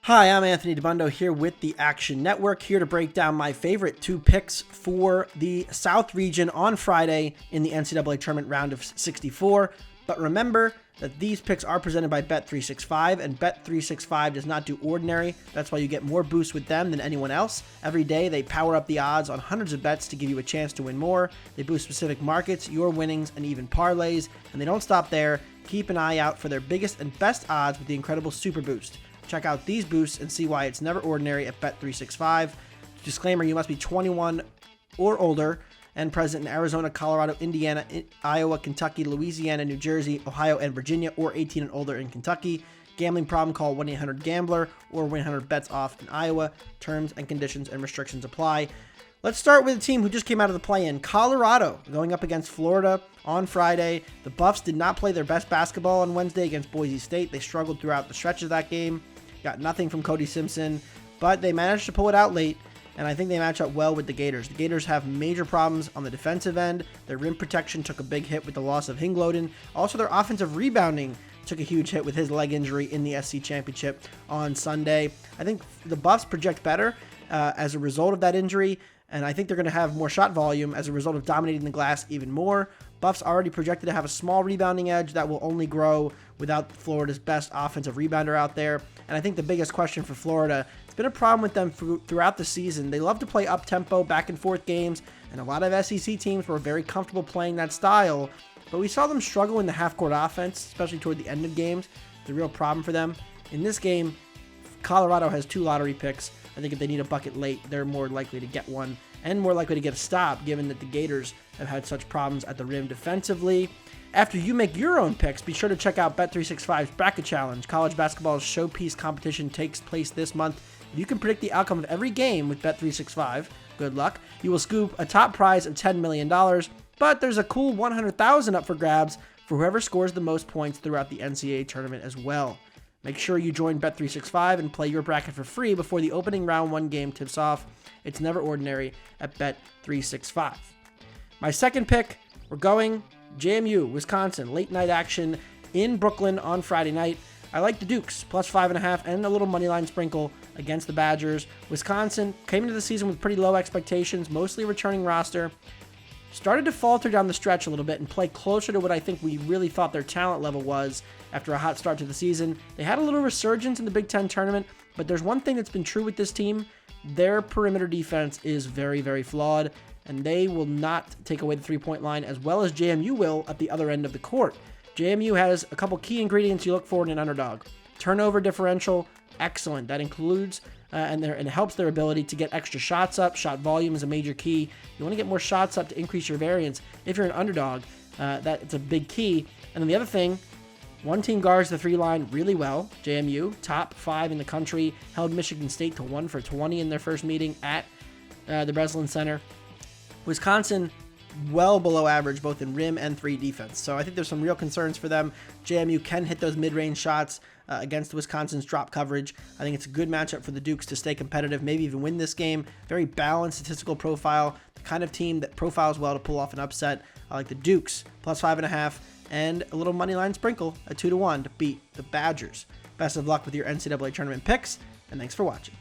Hi, I'm Anthony Dabbundo here with the Action Network, here to break down my favorite two picks for the South region on Friday in the NCAA Tournament round of 64. But remember that these picks are presented by Bet365, and Bet365 does not do ordinary. That's why you get more boosts with them than anyone else. Every day, they power up the odds on hundreds of bets to give you a chance to win more. They boost specific markets, your winnings, and even parlays. And they don't stop there. Keep an eye out for their biggest and best odds with the incredible Super Boost. Check out these boosts and see why it's never ordinary at Bet365. Disclaimer, you must be 21 or older and present in Arizona, Colorado, Indiana, Iowa, Kentucky, Louisiana, New Jersey, Ohio, and Virginia, or 18 and older in Kentucky. Gambling problem, call 1-800-GAMBLER or 1-800-BETS-OFF in Iowa. Terms and conditions and restrictions apply. Let's start with a team who just came out of the play-in. Colorado going up against Florida on Friday. The Buffs did not play their best basketball on Wednesday against Boise State. They struggled throughout the stretch of that game. Got nothing from Cody Simpson, but they managed to pull it out late, and I think they match up well with the Gators. The Gators have major problems on the defensive end. Their rim protection took a big hit with the loss of Hingloden. Also, their offensive rebounding took a huge hit with his leg injury in the SC Championship on Sunday. I think the Buffs project better as a result of that injury, and I think they're going to have more shot volume as a result of dominating the glass even more. Buffs already projected to have a small rebounding edge that will only grow without Florida's best offensive rebounder out there. And I think the biggest question for Florida, it's been a problem with them throughout the season. They love to play up-tempo, back-and-forth games, and a lot of SEC teams were very comfortable playing that style. But we saw them struggle in the half-court offense, especially toward the end of games. It's a real problem for them. In this game, Colorado has 2 lottery picks. I think if they need a bucket late, they're more likely to get one and more likely to get a stop, given that the Gators have had such problems at the rim defensively. After you make your own picks, be sure to check out Bet365's Bracket Challenge. College basketball's showpiece competition takes place this month. If you can predict the outcome of every game with Bet365, good luck. You will scoop a top prize of $10 million, but there's a cool $100,000 up for grabs for whoever scores the most points throughout the NCAA tournament as well. Make sure you join Bet365 and play your bracket for free before the opening round 1 game tips off. It's never ordinary at Bet365. My second pick, we're going JMU, Wisconsin, late night action in Brooklyn on Friday night. I like the Dukes, plus 5.5 and a little money line sprinkle against the Badgers. Wisconsin came into the season with pretty low expectations, mostly returning roster. Started to falter down the stretch a little bit and play closer to what I think we really thought their talent level was after a hot start to the season. They had a little resurgence in the Big Ten tournament, but there's one thing that's been true with this team. Their perimeter defense is very, very flawed, and they will not take away the three-point line as well as JMU will at the other end of the court. JMU has a couple key ingredients you look for in an underdog. Turnover differential, excellent. That includes and it helps their ability to get extra shots up. Shot volume is a major key. You want to get more shots up to increase your variance. If you're an underdog, that's a big key. And then the other thing, one team guards the 3 line really well. JMU, top 5 in the country, held Michigan State to 1 for 20 in their first meeting at the Breslin Center. Wisconsin, well below average, both in rim and 3 defense. So I think there's some real concerns for them. JMU can hit those mid-range shots against Wisconsin's drop coverage. I think it's a good matchup for the Dukes to stay competitive, maybe even win this game. Very balanced statistical profile, the kind of team that profiles well to pull off an upset. I like the Dukes, plus 5.5, and a little money line sprinkle, a 2-1 to beat the Badgers. Best of luck with your NCAA tournament picks, and thanks for watching.